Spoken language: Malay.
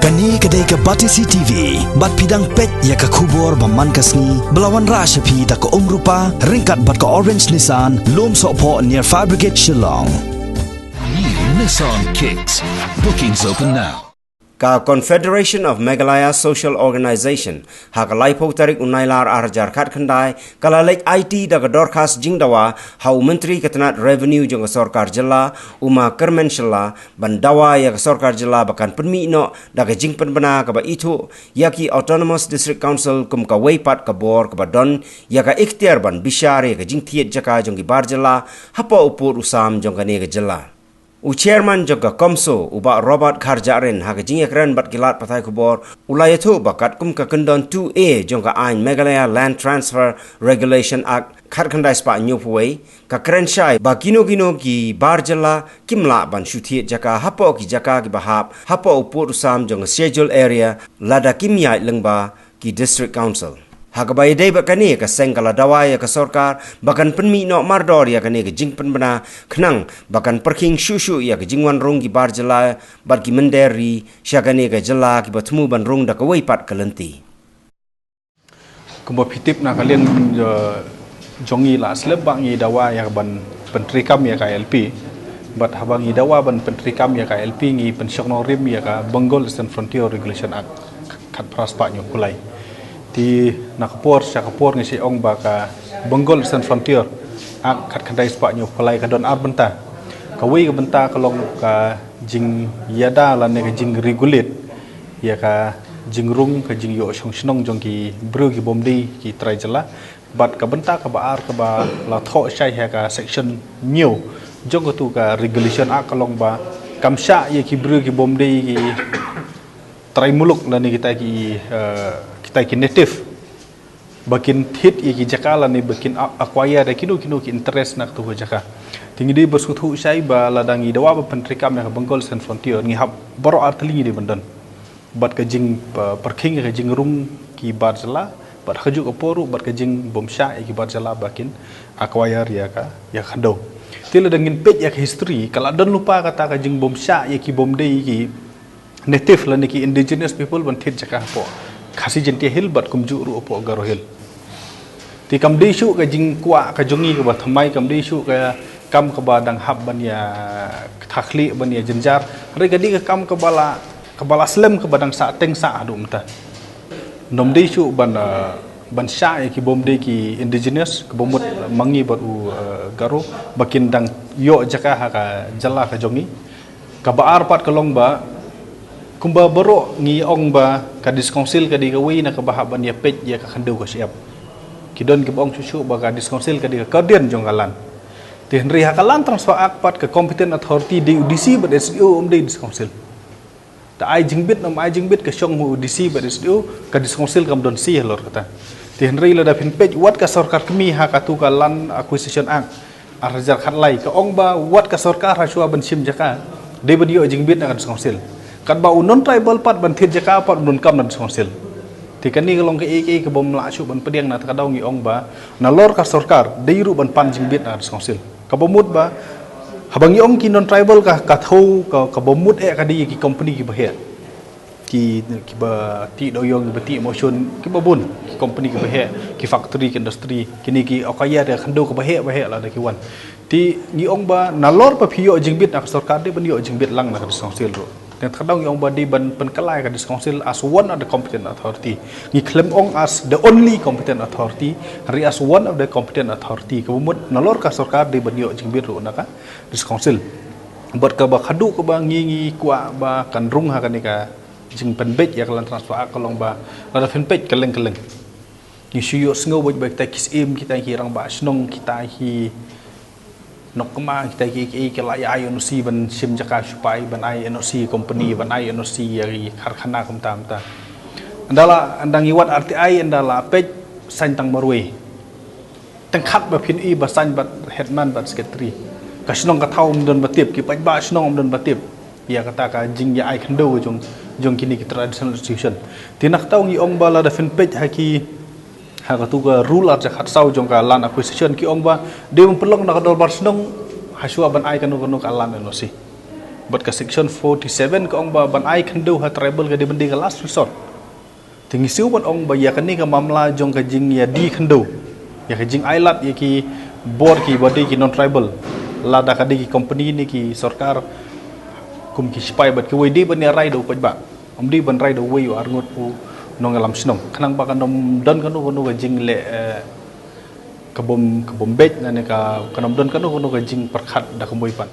Kani kedai ke Batisi TV, bat pidang pet ya ke kubur baman kasni, belawan rashapi da ke rupa, ringkat bat ke Orange Nissan, lom sokpo near Fire Brigade Shillong. New Nissan Kicks. Bookings open now. Ka Confederation of Meghalaya Social Organisation hakalai po tarik unailar arjar khat khandai kalalek IT daga dorkas jingdawa hau menteri ketenat revenue jong sorkar jilla uma kermenshalla bandawa ya sorkar jilla bakan penmi no daga jing penbena ka ba itu yaki autonomous district council kum ka weipat ka bor ka don ya ka ikhtiar ban bishare ka jing thiet jaka jong ki bar jilla hapa upur usam jong ka ne ka jilla Chairman jaga Komso uba Robert Kharjaren haga jingekran bat gilat patai kubor ulayatu bakat kum ka kendon 2A jongka ain Meghalaya Land Transfer Regulation Act khat khandai spa nyupwei ka krenshai ba kino ki barjala kimla ban shuthi jaka hapo ki jaka ki bahap hapo upur usam jong schedule area lada kimya lengba ki district council Hagabai day bakani ka sengkala dawai ka sorkar bakan penmi no mardor ya kani ka jing penbena khnang bakan perking shushu ya ka jingwan rong ki barjala bat ki menderi syakani ka jela ki batmu ban rong da ka weipat kalenti Kumba pitip na kalian jongi la sleb bangi dawa ya ban pentri kam ya ka LP bat habangi dawa ban pentri kam ya ka LP ngi pensyokno rim ya ka Bengal Eastern Frontier Regulation Act kat praspa nyo kulai di nakapor ngi si ong baka Bengal Eastern Frontier ak kat kandai spa nyo kulai ka don arbenta ka wi ka benta kalong ka jing yada la ne ka jing regulate ya ka jing rung ka jing yo shong shnong jong ki bru ki bomdi ki trai jala bat ka benta ka ba ar ka ba la tho shai ha ka section new jong ka tu ka regulation ak kalong ba kamsha ye ki bru ki bomdi ki trai muluk la ni kita ki native bakin hit ki jakala ni bakin acquire da kino ki interest nak tu jaka tingi di berskutu sai ba ladangi dawa ba pentrikam ya Bengal Eastern Frontier ngi hab boro artli di bandan bat ka jing parking ka jing rung ki barjala bat khaju ka poru bat ka jing bomsha ki barjala bakin acquire ya khando tila dangin page ya history kala don lupa kata ka jing bomsha ya ki bomdei ki native la ni ki indigenous people ban thit jaka po khasi jenti hil bat kumju ru opo garo hil ti kam di shu ka jing kwa ka jongi ka ba thamai kam di shu ka kam ka ba dang hab ban ya thakli ban ya jenjar re ga di ka kam ka bala slam ka badang sa teng sa adu mta nom di shu ban sha ki bom de ki indigenous ka bomut mangi bat u garo bakin dang yo jaka ha ka jalla ka jongi ka ba ar pat ka long ba kumba boro ngi ong ba ka diskonsil ka di ka wi na ka bahaban ya pej ya ka khandu ka siap kidon ki bong chuchu ba ka diskonsil ka di ka kardian jong kalan ti henry hakalan transfer akpat ka competent authority di UDC but SDO di diskonsil ta ai jingbit nam ai jingbit ka syong UDC but SDO ka diskonsil kam don si lor kata ti henry la da pin pej wat ka sarkar kemi ha ka tu ka land acquisition act arjar khatlai ka ong ba wat ka sarkar ha shua ban sim jaka de badio jingbit na ka diskonsil kat ba non tribal pat ban thit jaka pat non kam na diskonsil ti kani kalong ke ek ke bom la chu ban pediang na ta daw ngi ong ba na lor ka sarkar deiru ban pan jingbit na diskonsil ka bomut ba habang ong ki non tribal ka thau ka bomut ka di ki company ki bahe ki ba ti do yong ba ti motion ki babun ki company ki bahe ki factory ki industry kini ki okaya de khando ka bahe la da ki wan ti ngi ong ba na lor pa phio jingbit na sarkar de ban yo jingbit lang na ka diskonsil ro dan kadang yang badi ban penkelai ka diskonsil as one of the competent authority ngi claim ong as the only competent authority ri as one of the competent authority ka bumut nalor ka sarkar de ban yo jingbit ro na ka diskonsil bat ka ba khadu ka ba ngi kwa ba kan rung ha ka ni ka jing penbej ya kalan transfer akalong ba la penbej kaleng ni shuyo sngo boj baik ta kis im kita hirang ba snong kita hi nok kema kita ki la ya NOC ban sim jaka supai ban ai NOC company ban ai NOC yari karkhana kum ta andala andang iwat RTI andala pej san tang marwe tang khat ba phin i ba san bat headman bat secretary kasnong ka thaum don batip ki paj ba snong don batip ya kata ka jing ya ai khando jong kini ki traditional institution tinak taw ngi ong bala da fin pej haki ha tu ka rule ar jakhat sau jong ka land acquisition ki ong ba de pelong na ka dol bar snong hasua ban ai kanu ka lan no si but ka section 47 ka ong ba ban ai khandu ha tribal ka di bandi ka last resort tingi siu ban ong ba ya kani ka mamla jong ka jing ya di khandu ya ka jing ailat ya ki board ki body ki non tribal lada ka di ki company ni ki sarkar kum ki spai bat ki we di ban ya rai do ko ba om di ban rai do we ar ngot pu nong alam sinom khanang ba kanom don kanu kanu ka jing le kabom bet na ne ka kanom don kanu kanu ka jing perkhat da kumoi pan